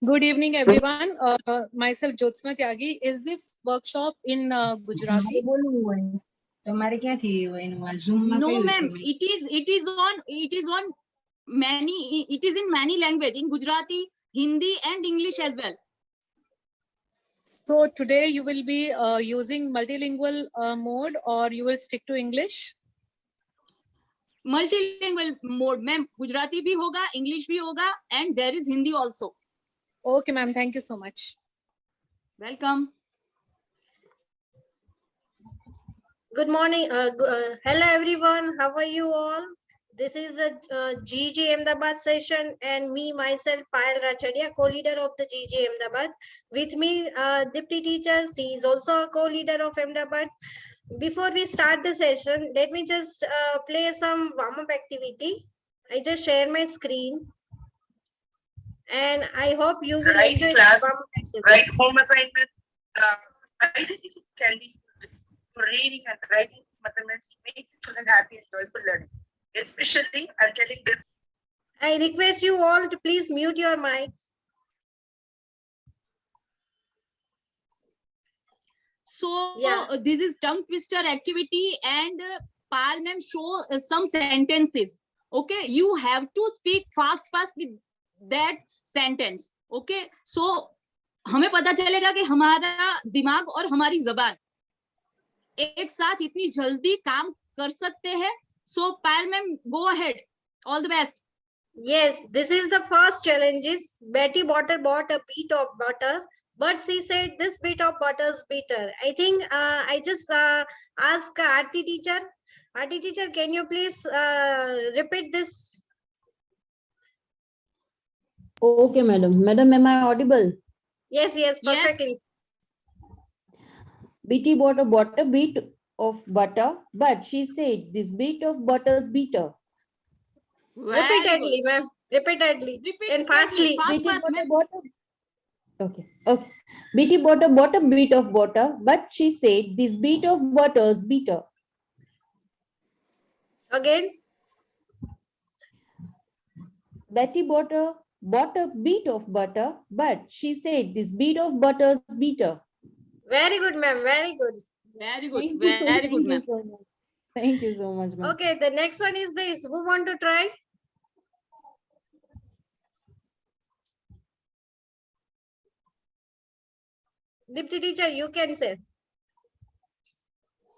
Good evening, everyone. Myself, Jyotsna Tyagi. Is this workshop in Gujarati? No, ma'am. It is on many. It is in many language, in Gujarati, Hindi, and English as well. So today you will be using multilingual mode, or you will stick to English? Multilingual mode, ma'am. Gujarati bhi hoga, English bhi hoga, and there is Hindi also. Okay, ma'am. Thank you so much. Welcome. Good morning. Hello, everyone. How are you all? This is a GG Ahmedabad session, and me, myself, Payal Rachadia, co-leader of the GG Ahmedabad. With me, Deputy Teacher, she is also a co-leader of Ahmedabad. Before we start the session, let me just play some warm-up activity. I just share my screen. And I hope you will enjoy class, warm-up activity. write home assignments. ICT can be used for reading and writing assignments to make children happy and joyful learning. Especially, I'm telling this. I request you all to please mute your mic. So Yeah. this is tongue twister activity, and Pal ma'am show some sentences. Okay, you have to speak fast with that sentence. Okay, so हमें पता चलेगा कि हमारा दिमाग और हमारी जबान एक साथ इतनी जल्दी काम कर सकते हैं. So Pal ma'am, go ahead. All the best. Yes, this is the first challenge. Betty bought a bit of butter, but she said this bit of butter is bitter. I think I just ask Aarti teacher. Aarti teacher, can you please repeat this? Okay, madam. Madam, am I audible? Yes, perfectly. Betty bought a bit of butter, but she said this bit of butter is bitter. Repeatedly, ma'am. Repeatedly. And fastly. Fast, Okay. Betty bought a bit of butter, but she said this bit of butter is bitter. Again. Betty bought a bit of butter, but she said this bit of butter is bitter. Very good, ma'am. Very good. Very good. Very good, ma'am. Thank you so much, ma'am. Okay, the next one is this. Who want to try? Dipti teacher, you can say.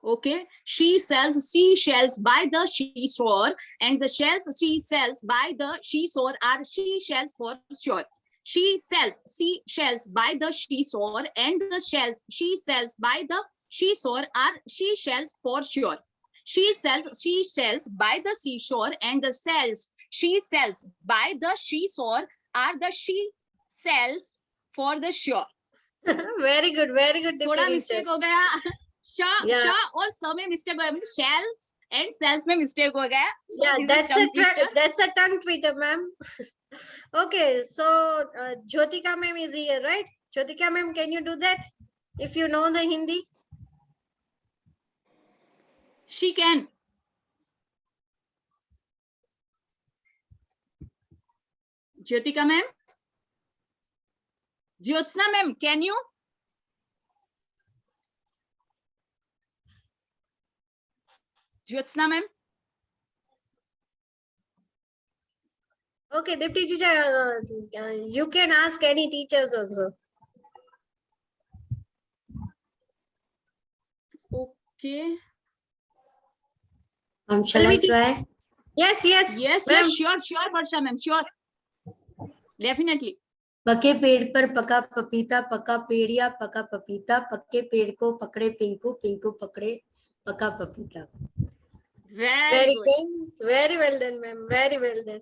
Okay, she sells seashells by the seashore, and the shells she sells by the seashore are seashells for sure. She sells seashells by the seashore, and the shells she sells by the seashore are seashells for sure. She sells seashells by the seashore, and the shells she sells by the seashore are the seashells for the shore. Very good, थोड़ा mistake हो गया. शाह और स में mistake हो गया. मतलब shells and cells में मिस्टेक हो गया. So yeah, that's a tongue twister, ma'am. Okay, so Jyotika ma'am is here, right? Jyotika ma'am, can you do that? If you know the Hindi. She can. Jyotika ma'am. Jyotsna ma'am, can you? Jyotsna ma'am. Okay, Deputy teacher, you can ask any teachers also. Okay. Shall I try? Yes, sure, Barsha ma'am, sure. Definitely. पके पेड़ पर पका पपीता, पका पेड़िया पका पपीता, पक्के पेड़ को पकड़े पिंकू, पिंकू पकड़े पका पपीता. Very good. Very well done, ma'am. Very well done.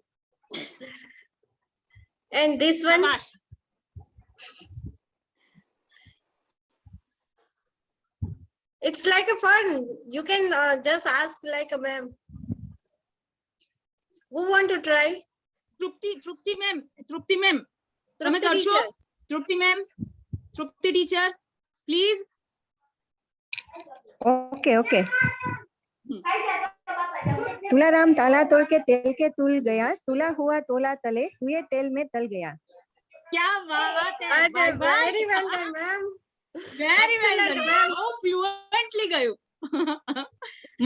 And this one? Shabash. It's like a fun. You can just ask like a ma'am. Who want to try? Trupti ma'am. Trupti teacher. Trupti ma'am. Trupti teacher, please. Okay. Tularam ताला तोड़ के तेल के तुल गया, तुला हुआ तोला तले हुए तेल में तल गया. क्या बात है, Okay, bye bye. very well done, ma'am. Very well Excellent, done. ma'am. So fluently गयो.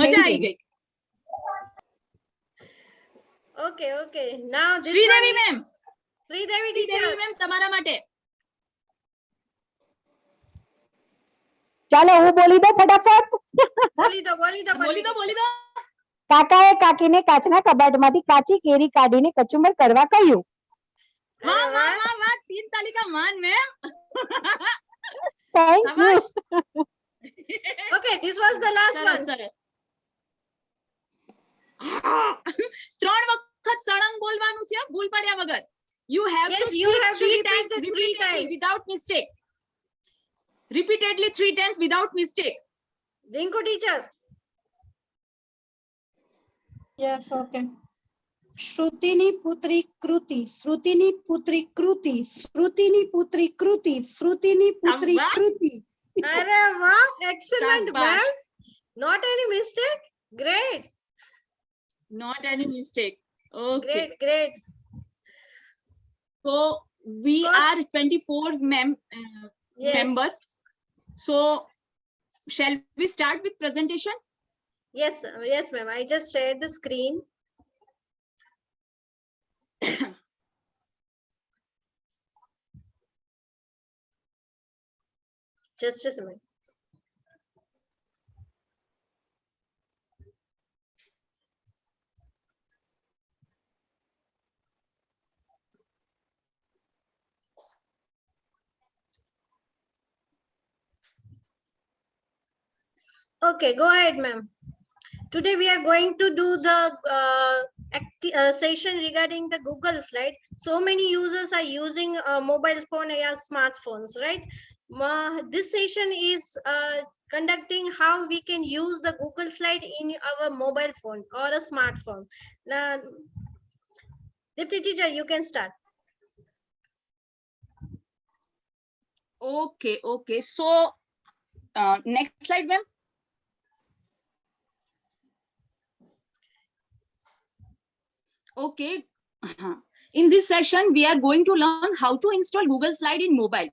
मजा आई गई. Okay, okay. Now this Sridevi one is ma'am. Sridevi teacher. Sridevi ma'am તમારા માટે. ચાલો હું બોલી દઉં ફટાફટ. બોલી દો બોલી દો, બોલી દો. કાકાએ કાકીને કાચના કબાટમાંથી કાચી કેરી કાઢીને કચુંબર કરવા કહ્યું. વાહ અરે વાહ વાહ. વાહ વાહ, 3 તાલી का मान ma'am. Thank you. શાબાશ. Okay, this was the last સરસ one. સરસ. 3 વખત સળંગ બોલવાનું છે, ભૂલ પડ્યા વગર. You have Yes, to you speak have to 3 repeat times the 3 repeatedly times. without mistake. Repeatedly 3 times without mistake. Rinku teacher. Yes, okay. શ્રુતિની પુત્રી કૃતિ, શ્રુતિની પુત્રી કૃતિ, શ્રુતિની પુત્રી કૃતિ, શ્રુતિની પુત્રી વાહ. કૃતિ. Arre wow, excellent, Shabash. ma'am. Not any mistake. Great, Not any mistake. Okay. great, great. So we So- are 24 Yes. members. So shall we start with presentation? Yes, yes, ma'am. I just shared the screen. Just a minute. Okay, go ahead, ma'am. Today we are going to do the session regarding the Google slide. So many users are using mobile phone or smartphones, right? This session is conducting how we can use the Google slide in our mobile phone or a smartphone. Now, Dipti teacher, you can start. Okay, okay. So next slide, ma'am. Okay. In this session, we are going to learn how to install Google Slide in mobile.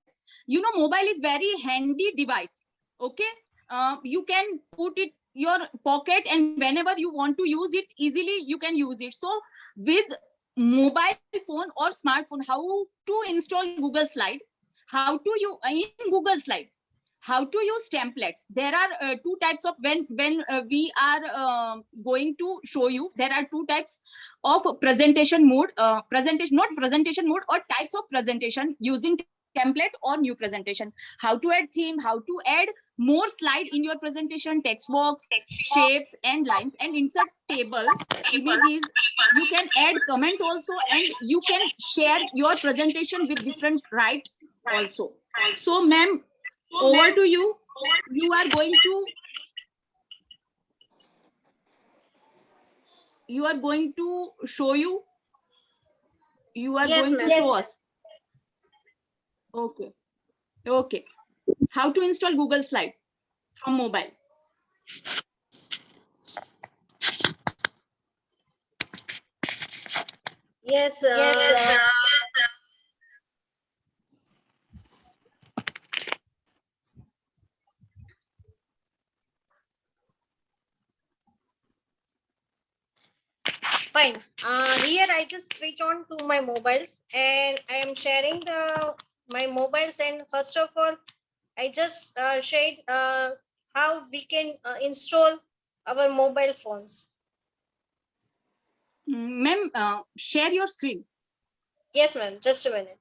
You know, mobile is very handy device. Okay. You can put it your pocket, and whenever you want to use it easily, you can use it. So with mobile phone or smartphone, how to install Google Slide, how to you in Google Slide, how to use templates. There are two types of when we are going to show you. There are two types of presentation mode, not presentation mode, or types of presentation using template or new presentation. How to add theme, how to add more slide in your presentation, text box, shapes and lines, and insert table, images. You can add comment also, and you can share your presentation with different right also. So ma'am, over to you. You are going to show you. You are Yes, going ma'am. to show us. Okay. Okay. How to install Google Slide from mobile. Yes, fine. Here I just switch on to my mobiles and I am sharing my mobiles, and first of all, I just shared how we can install our mobile phones. Ma'am, share your screen. Yes, ma'am. Just a minute.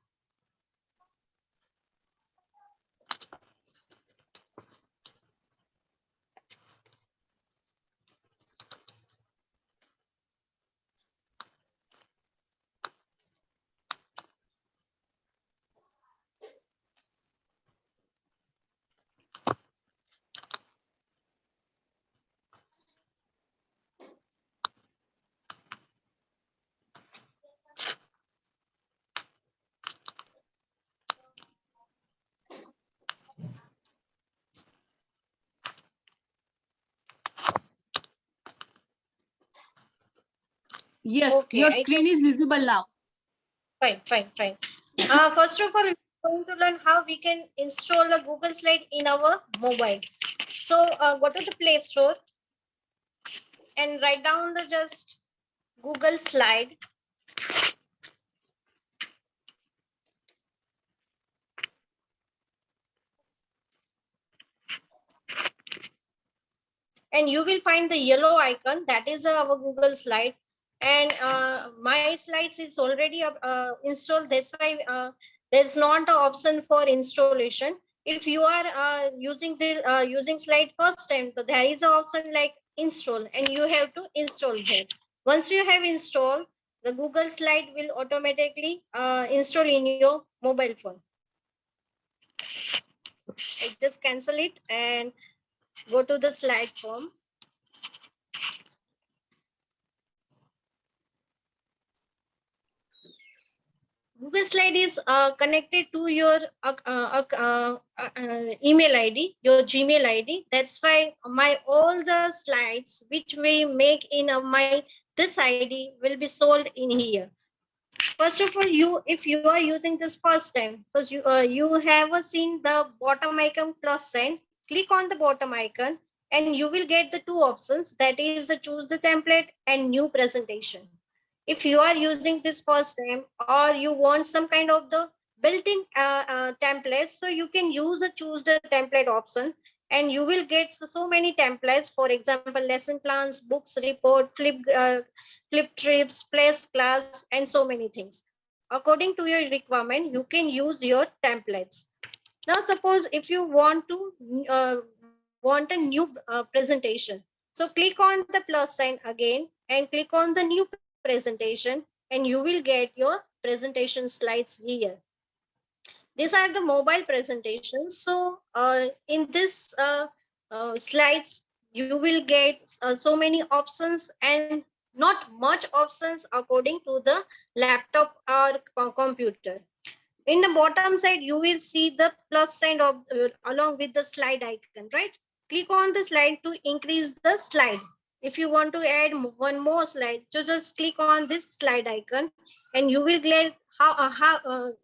Yes, Okay, your I screen is visible now. Fine, fine, fine. First of all, we're going to learn how we can install a Google Slide in our mobile. So go to the Play Store and write down the just Google Slide. And you will find the yellow icon, that is our Google Slide. And my slides is already installed. That's why there's not an option for installation. If you are using this using slide first time, so there is an option like install, and you have to install that. Once you have installed, the Google Slide will automatically install in your mobile phone. I just cancel it and go to the slide form. Google Slide is connected to your email ID, your Gmail ID. That's why my all the slides which we make in my this ID will be sold in here. First of all, if you are using this first time, because you have seen the bottom icon plus sign, click on the bottom icon and you will get the two options, that is the choose the template and new presentation. If you are using this first time or you want some kind of the built-in templates, so you can use a choose the template option and you will get so many templates. For example, lesson plans, books, report, flip trips, place class, and so many things. According to your requirement, you can use your templates. Now, suppose if you want a new presentation, so click on the plus sign again and click on the new presentation, and you will get your presentation slides here. These are the mobile presentations. So in this slides, you will get so many options and not much options according to the laptop or computer. In the bottom side, you will see the plus sign of along with the slide icon, right? Click on the slide to increase the slide. If you want to add one more slide, so just click on this slide icon and you will get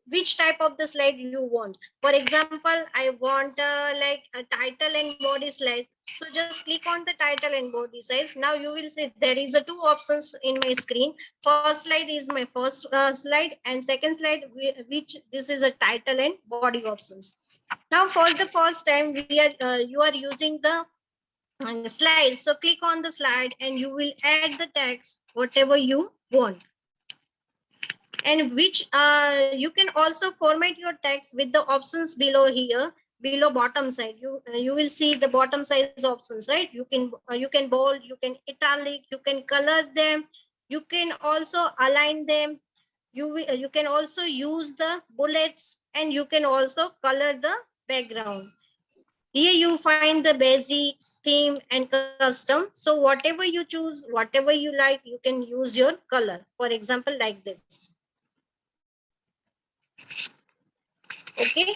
which type of the slide you want. For example, I want like a title and body slide. So just click on the title and body size. Now you will see there is a two options in my screen. First slide is my first slide, and second slide, which this is a title and body options. Now for the first time, you are using the slide. So click on the slide and you will add the text, whatever you want. And which you can also format your text with the options below here, below bottom side. You will see the bottom size options, right? You can bold, you can italic, you can color them, you can also align them. You can also use the bullets, and you can also color the background. Here you find the basics, theme, and custom. So whatever you choose, whatever you like, you can use your color. For example, like this. Okay.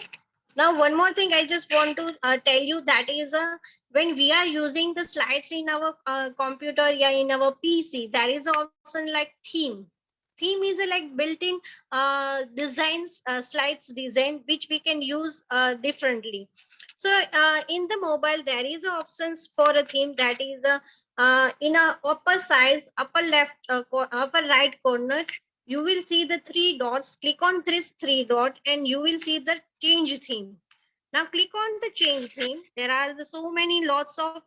Now, one more thing I just want to tell you, that is when we are using the slides in our computer, yeah, in our PC, there is an option like theme. Theme is a like built-in designs, slides design, which we can use differently. So in the mobile, there is options for a theme, that is in a upper size, upper left, upper right corner. You will see the three dots. Click on this three dot and you will see the change theme. Now click on the change theme. There are so many lots of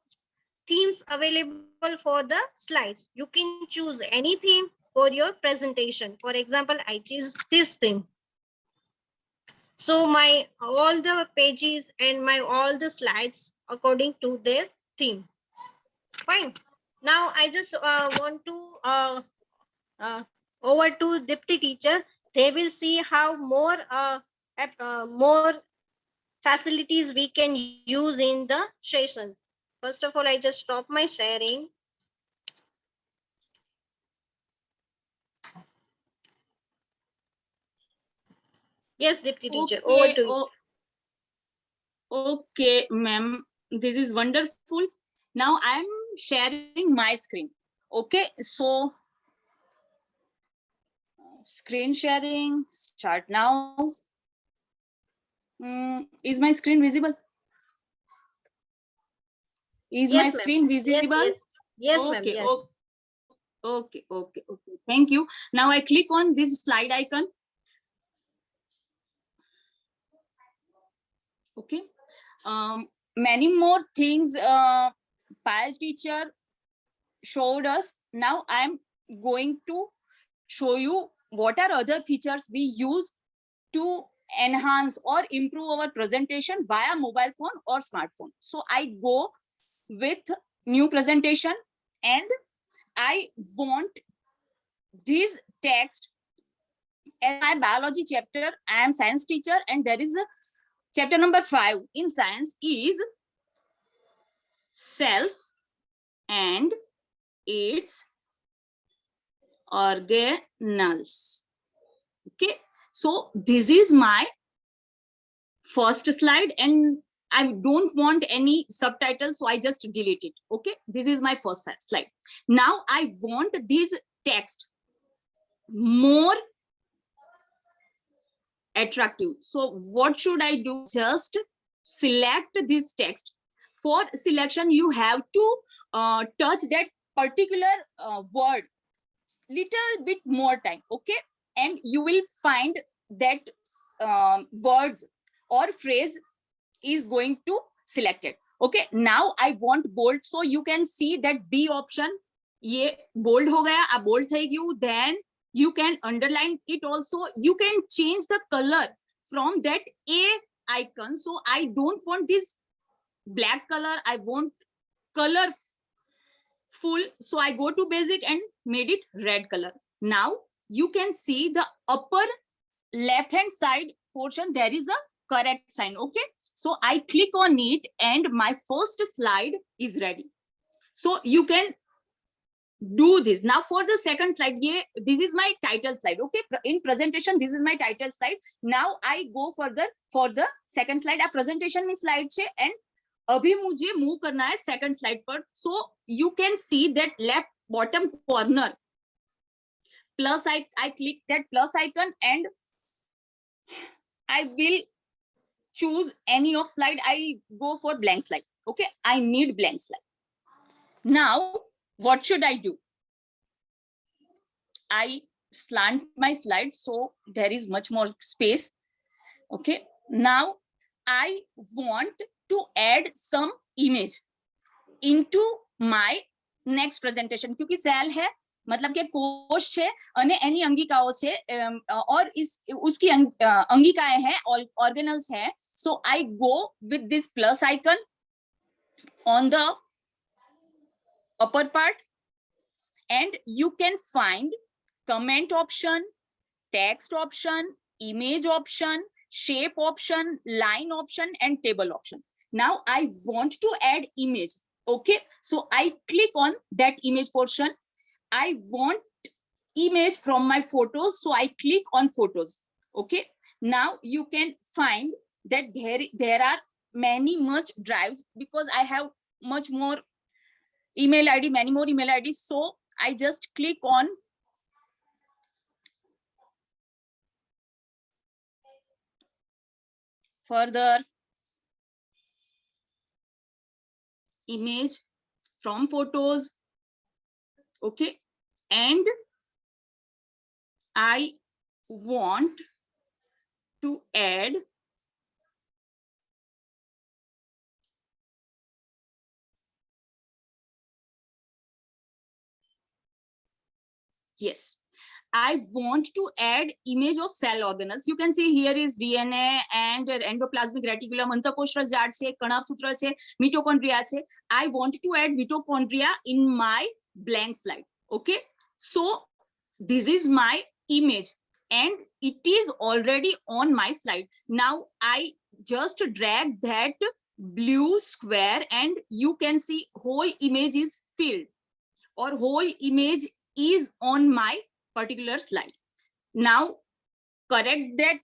themes available for the slides. You can choose any theme for your presentation. For example, I choose this theme. So my all the pages and my all the slides according to their theme. Fine. Now I just want to over to Dipti teacher. They will see how more more facilities we can use in the session. First of all, I just stop my sharing. Yes, Dipti teacher, over to you. Okay, ma'am, this is wonderful. Now I'm sharing my screen. Okay, so Screen sharing, start now. Is my screen visible? Is my Yes, ma'am. screen Yes, visible? yes. Yes, ma'am. Okay, Yes. okay. Thank you. Now I click on this slide icon. Okay. Many more things Pile teacher showed us. Now I'm going to show you what are other features we use to enhance or improve our presentation via mobile phone or smartphone. So I go with new presentation and I want this text as my biology chapter. I am science teacher and there is a chapter number 5 in science is cells and its organelles. Okay, so this is my first slide and I don't want any subtitles, so I just delete it. Okay, this is my first slide. Now I want this text more attractive. So what should I do? Just select this text. For selection, you have to touch that particular word little bit more time. Okay, and you will find that words or phrase is going to select it. Okay, now I want bold, so you can see that B option ये bold हो गया, अब bold થઈ ગયું. Then you can underline it also. You can change the color from that A icon. So I don't want this black color, I want color full. So I go to basic and made it red color. Now you can see the upper left hand side portion, there is a correct sign. Okay, so I click on it and my first slide is ready. So you can do this. Now for the second slide, this is my title slide. Okay, in presentation this is my title slide. Now I go further for the second slide. A presentation में slide છે and अभी मुझे move करना है second slide पर. So you can see that left bottom corner plus I click that plus icon and I will choose any of slide. I go for blank slide. Okay, I need blank slide. Now what should I do? I slant my slide so there is much more space. Okay, now I want to add some image into my next presentation. क्योंकि cell है मतलब के कोश છે અને એની અંગિકાઓ છે और उसकी अंगिकाएं हैं organelles हैं. So I go with this plus icon on the upper part and you can find comment option, text option, image option, shape option, line option and table option. Now I want to add image. Okay, so I click on that image portion. I want image from my photos, so I click on photos. Okay, now you can find that there are many much drives because I have much more email ID, many more email IDs. So I just click on further image from photos. Okay, and I want to add yes, I want to add image of cell organelles. You can see here is DNA and endoplasmic reticulum, अंतःकोश जाड છે, કણાભ સૂત્ર છે, mitochondria છે. I want to add mitochondria in my blank slide. Okay, so this is my image and it is already on my slide. Now I just drag that blue square and you can see whole image is filled or whole image is on my particular slide. Now correct that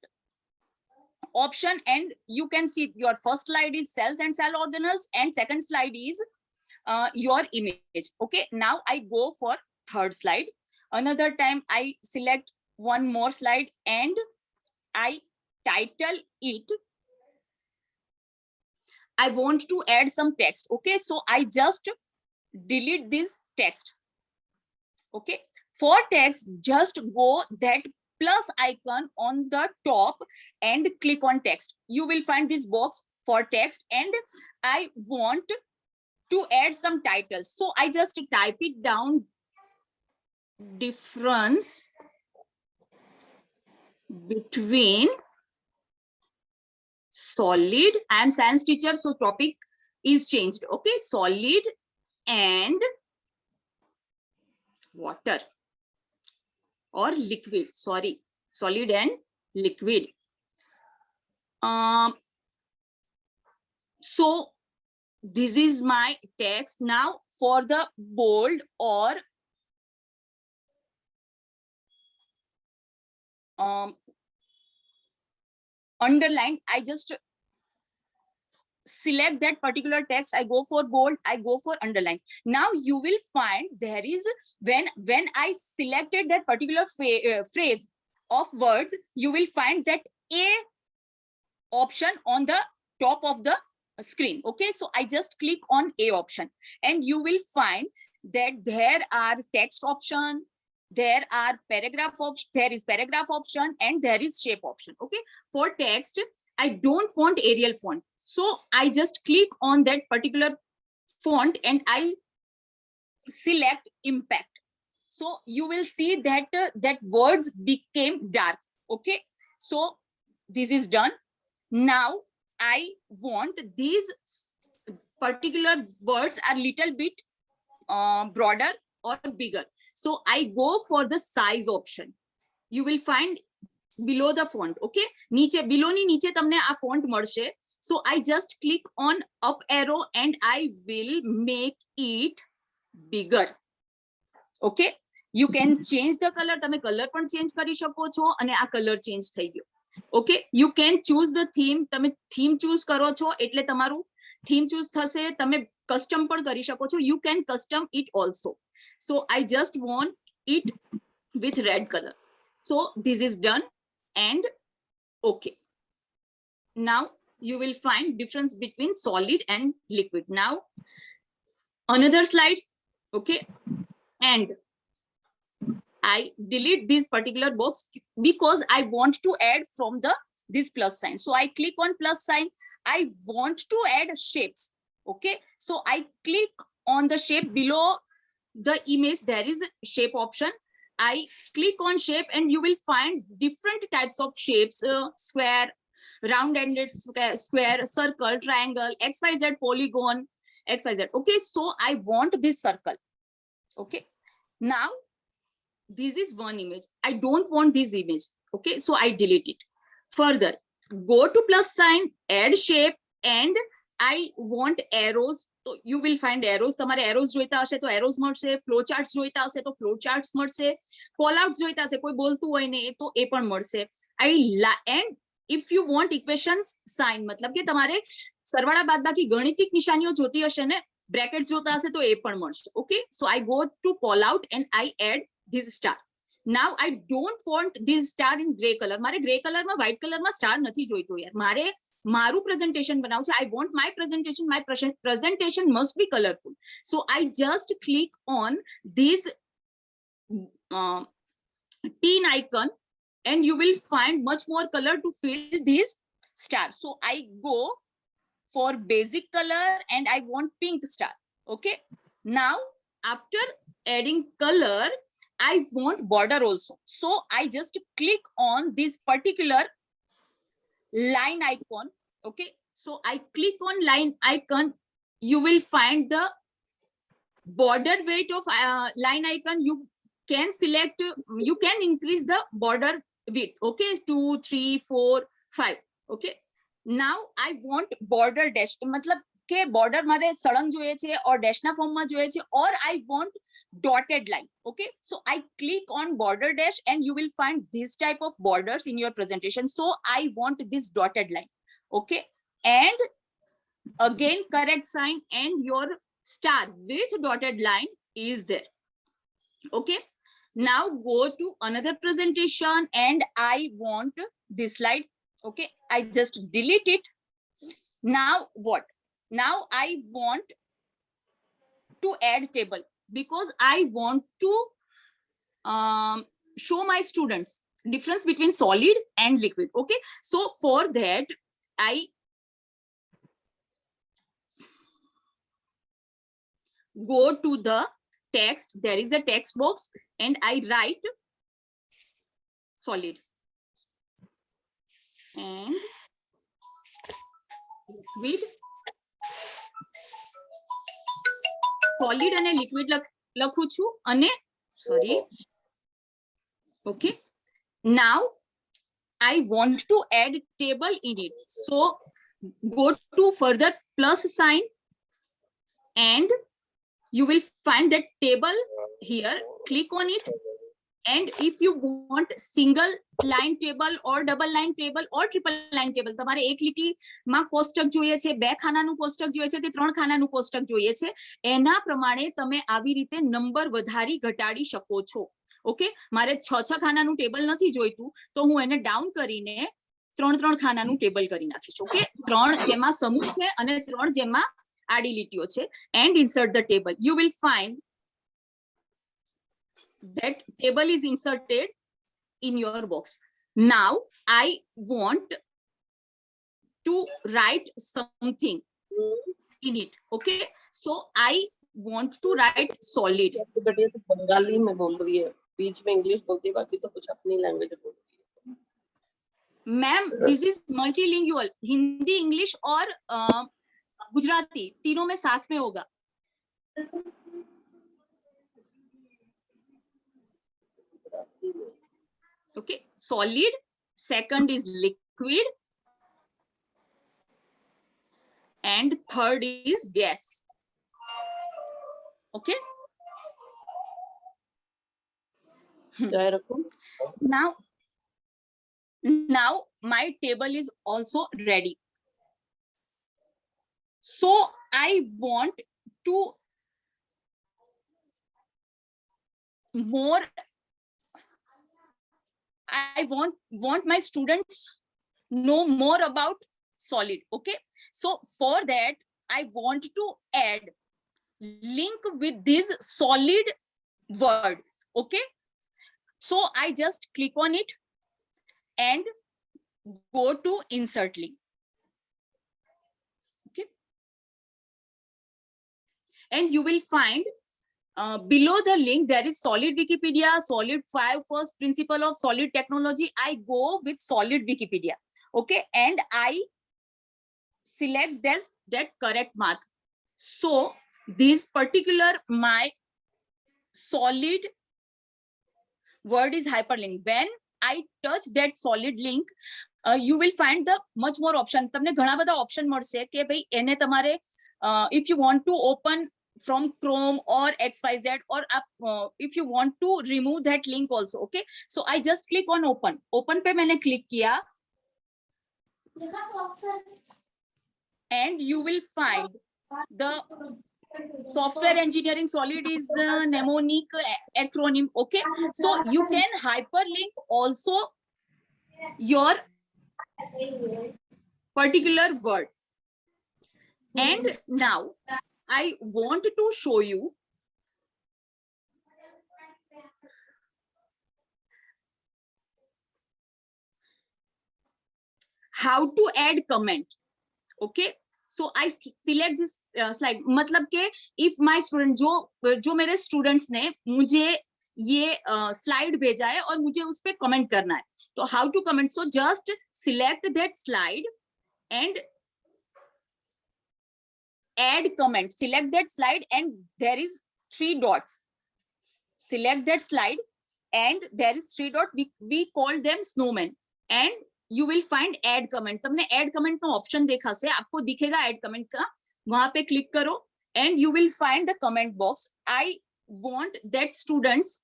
option and you can see your first slide is cells and cell organelles and second slide is your image. Okay, now I go for third slide. Another time I select one more slide and I title it. I want to add some text. Okay, so I just delete this text. Okay, for text, just go that plus icon on the top and click on text. You will find this box for text, and I want to add some titles. So I just type it down, difference between solid. I am science teacher, so topic is changed. Okay, solid and water or liquid. Sorry, solid and liquid. So this is my text. Now for the bold or underline, I just select that particular text. I go for bold, I go for underline. Now you will find there is, when I selected that particular phrase of words, you will find that A option on the top of the screen. Okay, so I just click on A option, and you will find that there are text option, there are paragraph option, there is paragraph option, and there is shape option. Okay, for text, I don't want Arial font, so I just click on that particular font and I select impact. So you will see that that words became dark. Okay, so this is done. Now I want these particular words are little bit broader or bigger. So I go for the size option. You will find below the font. Okay, niche below ni niche tamne a font મળશે. So I just click on up arrow and I will make it bigger. Okay, you can change the color. તમે color પણ change કરી શકો છો અને આ color change થઈ ગયો. Okay, you can choose the theme. તમે theme choose કરો છો એટલે તમારું theme choose થશે. તમે custom પણ કરી શકો છો. You can custom it also. So I just want it with red color. So this is done and okay. Now you will find difference between solid and liquid. Now another slide. Okay, and I delete this particular box because I want to add from the this plus sign. So I click on plus sign. I want to add shapes. Okay, so I click on the shape below the image. There is a shape option. I click on shape and you will find different types of shapes: square, round-ended square, circle, triangle, XYZ, polygon, XYZ. Okay, so I want this circle. Okay, now this is one image. I don't want this image. Okay, so I delete it. Further, go to plus sign, add shape, and I want arrows. So you will find arrows. તમારે arrows જોઈતા હશે તો arrows મળશે, flow charts જોઈતા હશે તો flow charts મળશે, call outs જોઈતા હશે કોઈ બોલતું હોય ને તો એ પણ મળશે. And if you want equations sign, मतलब કે તમારે સરવાળા બાદબાકી ગણિતિક નિશાનીઓ જોતી હશે ને, brackets જોતા હશે તો એ પણ મળશે. Okay, so I go to call out and I add this star. Now I don't want this star in gray color. મારે gray color માં white color માં star નથી જોઈતો યાર. મારે મારું presentation બનાવું છે. I want my presentation must be colorful. So I just click on this teen icon and you will find much more color to fill this star. So I go for basic color and I want pink star. Okay, now after adding color, I want border also. So I just click on this particular line icon. Okay, so I click on line icon. You will find the border weight of line icon. You can select, you can increase the border width. Okay, 2, 3, 4, 5. Okay, now I want border dash. मतलब કે border મારે સળંગ જોઈએ છે or dash ના form માં જોઈએ છે, or I want dotted line. Okay, so I click on border dash and you will find this type of borders in your presentation. So I want this dotted line. Okay, and again correct sign and your star with dotted line is there. Okay, Now go to another presentation and I want this slide. Okay, I just delete it. Now what? Now I want to add table because I want to show my students difference between solid and liquid. Okay, so for that I go to the text. There is a text box and I write solid and liquid. Solid and liquid લખું છું અને sorry. Okay, now I want to add table in it, so go to further plus sign and you will find that table here. Click on it, and if you want single line table or double line table or triple line table, તમારે એક લીટીમાં કોષ્ટક જોઈએ છે, બે ખાનાનું કોષ્ટક જોઈએ છે કે ત્રણ ખાનાનું કોષ્ટક જોઈએ છે, એના પ્રમાણે તમે આવી રીતે નંબર વધારી ઘટાડી શકો છો. ઓકે, મારે 6 ખાનાનું ટેબલ નથી જોઈતું, તો હું એને ડાઉન કરીને 3 ખાનાનું ટેબલ કરી નાખીશ. ઓકે, 3 જેમાં સમૂહ છે અને 3 જેમાં આડી લીટીઓ છે, and insert the table. You will find that table is inserted in your box. Now I want to write something in it. Okay, so I want to write solid. Bengali में बोल रही है, बीच में इंग्लिश बोलती है, बाकी तो कुछ अपनी लैंग्वेज बोल रही है. Ma'am, this is multilingual. Hindi, English और गुजराती तीनों में साथ में होगा. Okay, solid, second is liquid, and third is gas. Okay, now my table is also ready. So I want to more. I want my students know more about solid. Okay, so for that I want to add link with this solid word. Okay, so I just click on it and go to insert link. Okay, and you will find below the link there is solid Wikipedia, solid 5 first principle of solid technology. I go with solid Wikipedia. Okay, and I select that correct mark. So this particular my solid word is hyperlink. When I touch that solid link, you will find the much more option. તમને ઘણા બધા option મળશે કે ભાઈ એને તમારે if you want to open from Chrome or XYZ, or if you want to remove that link also. Okay, so I just click on open. Open पे मैंने click किया and you will find the software engineering solid is mnemonic acronym. Okay, so you can hyperlink also your particular word. And now I want to show you how to add comment. Okay, so I select this slide. मतलब के if my student जो मेरे students ने मुझे ये slide भेजा है और मुझे उस पे comment करना है, तो how to comment? So just select that slide and add comment. Select that slide and there is 3 dots. Select that slide and there is 3 dots. We call them snowman, and you will find add comment. तुमने add comment no option देखा से आपको दिखेगा add comment का, वहां पे click करो and you will find the comment box. I want that students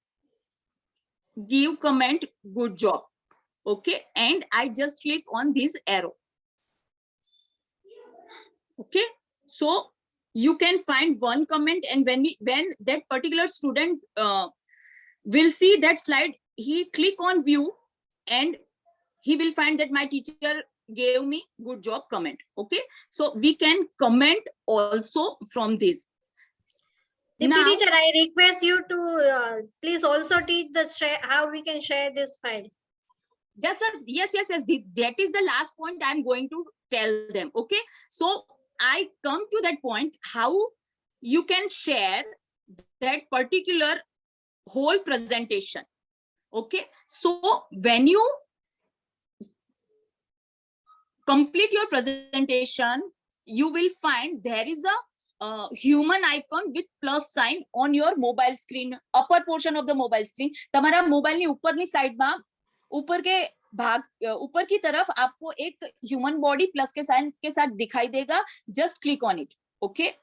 give comment good job. Okay, and I just click on this arrow. Okay, so you can find one comment, and when that particular student will see that slide, he click on view and he will find that my teacher gave me good job comment. Okay, so we can comment also from this. Deputy Now, teacher, I request you to please also teach the how we can share this file. yes. That is the last point I'm going to tell them. Okay, so I come to that point, how you can share that particular whole presentation. Okay, so when you complete your presentation, you will find there is a human icon with plus sign on your mobile screen, upper portion of the mobile screen. તમારા mobile ની ઉપરની સાઈડમાં ऊपर के भाग ऊपर की तरफ आपको एक ह्यूमन बॉडी प्लस के साइन के साथ दिखाई देगा. Just click on it. Okay,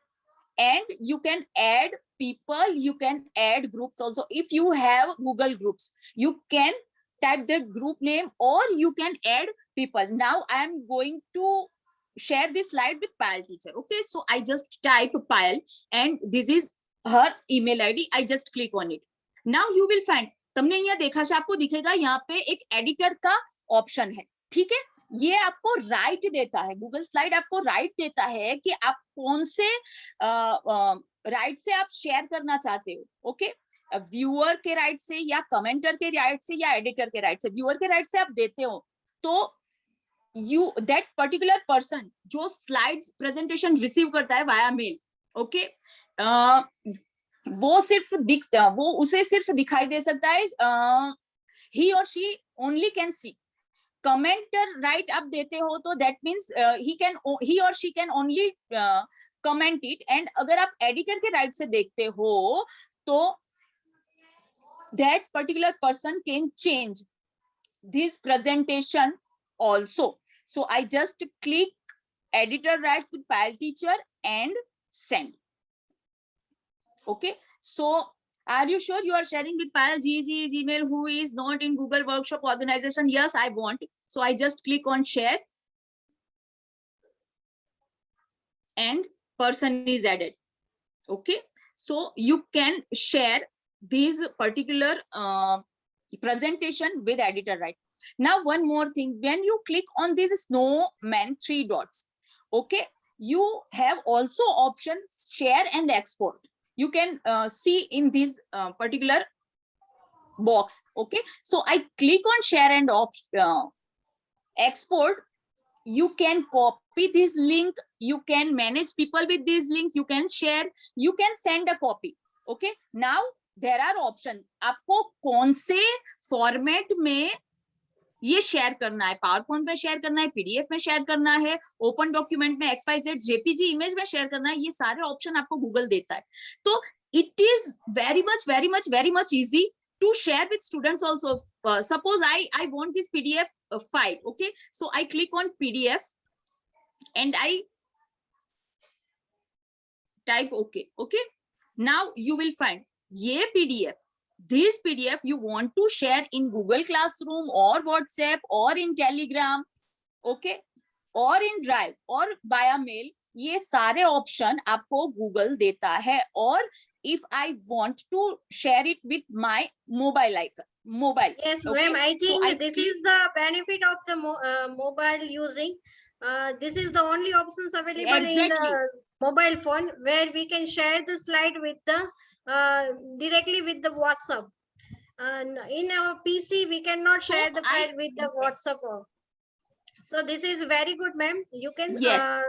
and you can add people, you can add groups also. If you have Google groups, you can type the group name or you can add people. Now I am going to share this slide with Payal teacher. Okay, so I just type Payal and this is her email ID. I just click on it. Now you will find, तुमने यहाँ देखा से आपको दिखेगा यहाँ पे एक editor का ऑप्शन है. ठीक है, ये आपको राइट देता है, गूगल स्लाइड आपको राइट देता है कि आप कौन से राइट से आप शेयर करना चाहते हो. ओके, व्यूअर के राइट से या कमेंटर के राइट से या एडिटर के राइट से. व्यूअर के राइट से आप देते हो तो you that particular person जो स्लाइड्स प्रेजेंटेशन रिसीव करता है वाया मेल. ओके, वो सिर्फ वो उसे सिर्फ दिखाई दे सकता है, he or she only can see. Commenter right आप देते हो तो that means he or she can only comment it. And अगर आप एडिटर के राइट से देखते हो तो that particular person can change this presentation also. So I just click editor rights with Payal teacher and send. Okay, so are you sure you are sharing with Payal Gmail who is not in Google Workshop organization? Yes, I want. So I just click on share and person is added. Okay, so you can share this particular presentation with editor right. Now one more thing, when you click on this snowman 3 dots, okay, you have also option share and export. You can see in this particular box. Okay, so I click on share and export. You can copy this link, you can manage people with this link, you can share, you can send a copy. Okay, now there are options. आपको कौन से format में ये share करना है, power point में share करना है, पीडीएफ में शेयर करना है, ओपन डॉक्यूमेंट में, XYZ जेपीजी इमेज में शेयर करना है, ये सारे ऑप्शन आपको गूगल देता है. तो it is very much easy to share with students also. Suppose I want this PDF file. Okay, so I click on PDF and I type OK. Okay, now you will find ये PDF, this PDF you want to share in Google Classroom or WhatsApp or in Telegram, okay, or in Drive or via mail. ये सारे option आपको Google देता है. और if I want to share it with my mobile icon, mobile. Yes, okay? ma'am. I think So this is the benefit of the mobile using. This is the only options available in the mobile phone where we can share the slide with the directly with the WhatsApp. In our PC, we cannot share the file with the WhatsApp. So this is very good, ma'am. You can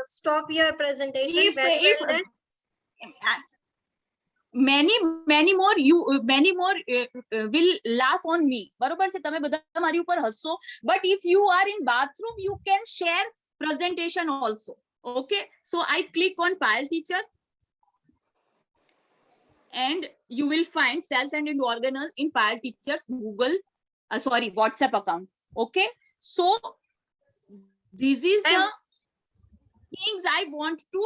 stop your presentation. Many more will laugh on me. बरोबर से तमे બધા મારી ઉપર હસશો. But if you are in bathroom, you can share presentation also. Okay, so I click on Payal teacher and you will find cells and organelles in Payal teacher's WhatsApp account. Okay, so this is the things I want to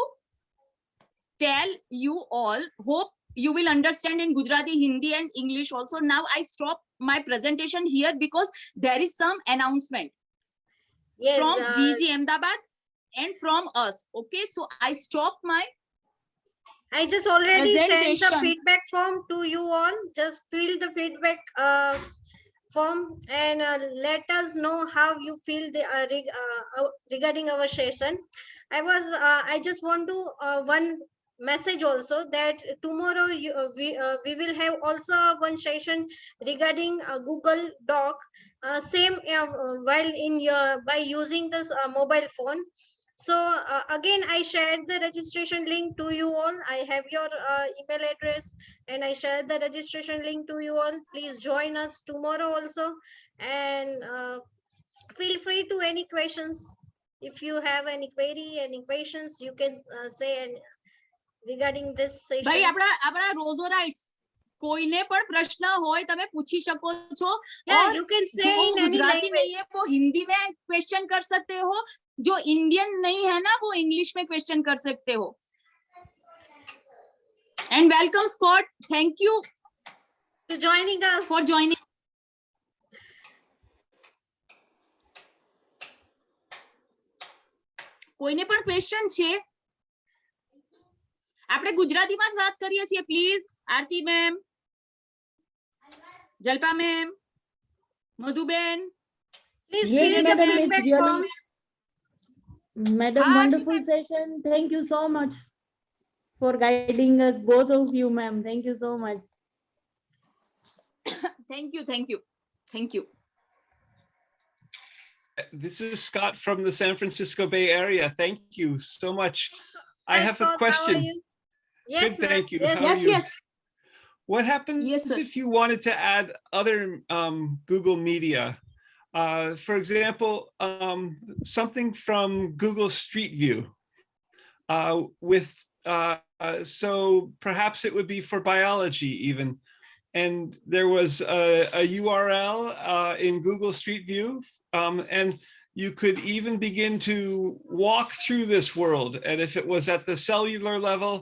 tell you all. Hope you will understand in Gujarati, Hindi and English also. Now I stop my presentation here because there is some announcement from GG Ahmedabad and from us. Okay, so I stop my I just already sent the Presentation. feedback form to you all. Just fill the feedback form and let us know how you feel regarding our session. I just want to one message also that tomorrow we will have also one session regarding Google Doc. Same while in your by using this mobile phone. So again, I shared the registration link to you all. I have your email address and I shared the registration link to you all. Please join us tomorrow also and feel free to any questions. If you have any query, any questions, you can say and regarding this ભાઈ session. આપણા રોઝોરાઇટ્સ કોઈને પણ પ્રશ્ન હોય તમે પૂછી શકો છો Yeah, और you can say जो in any गुजराती language. नहीं है वो हिंदी में क्वेश्चन कर सकते हो जो इंडियन नहीं है ना वो इंग्लिश में क्वेश्चन कर सकते हो and welcome Scott thank you To joining us. For joining કોઈને પણ ક્વેશ્ચન છે આપણે ગુજરાતીમાં જ વાત કરીએ છીએ please Aarti ma'am Jalpa ma'am Madhuben Please Yes, fill the madam, it's feedback really- form. Madam, Hi, wonderful session. Thank you so much for guiding us, both of you, ma'am. Thank you so much. Thank you, thank you, thank you. This is Scott from the San Francisco Bay Area. Thank you so much. I Hi, have Scott, a question. How are you? Yes, Good, ma'am. thank you. Yes. How are Yes, you? yes. What happens Yes, sir. if you wanted to add other Google Media? For example, something from Google Street View. So perhaps it would be for biology even. And there was a URL in Google Street View, and you could even begin to walk through this world. And if it was at the cellular level,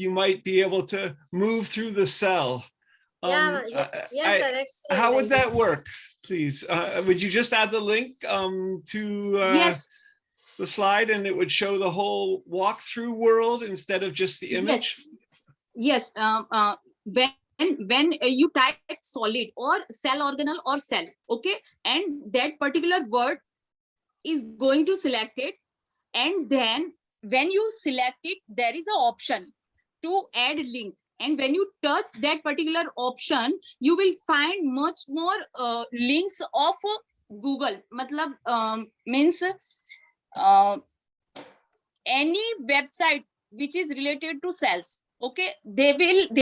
you might be able to move through the cell. Yeah, yes, sir. Excellent How would idea. that work, please? Would you just add the link to Yes, the slide and it would show the whole walkthrough world instead of just the image? yes. When you type solid or cell organelle or cell, okay, and that particular word is going to select it, and then when you select it, there is an option to add link, and when you touch that particular option, you will find much more links of Google. Matlab means any website which is related to cells, okay, they will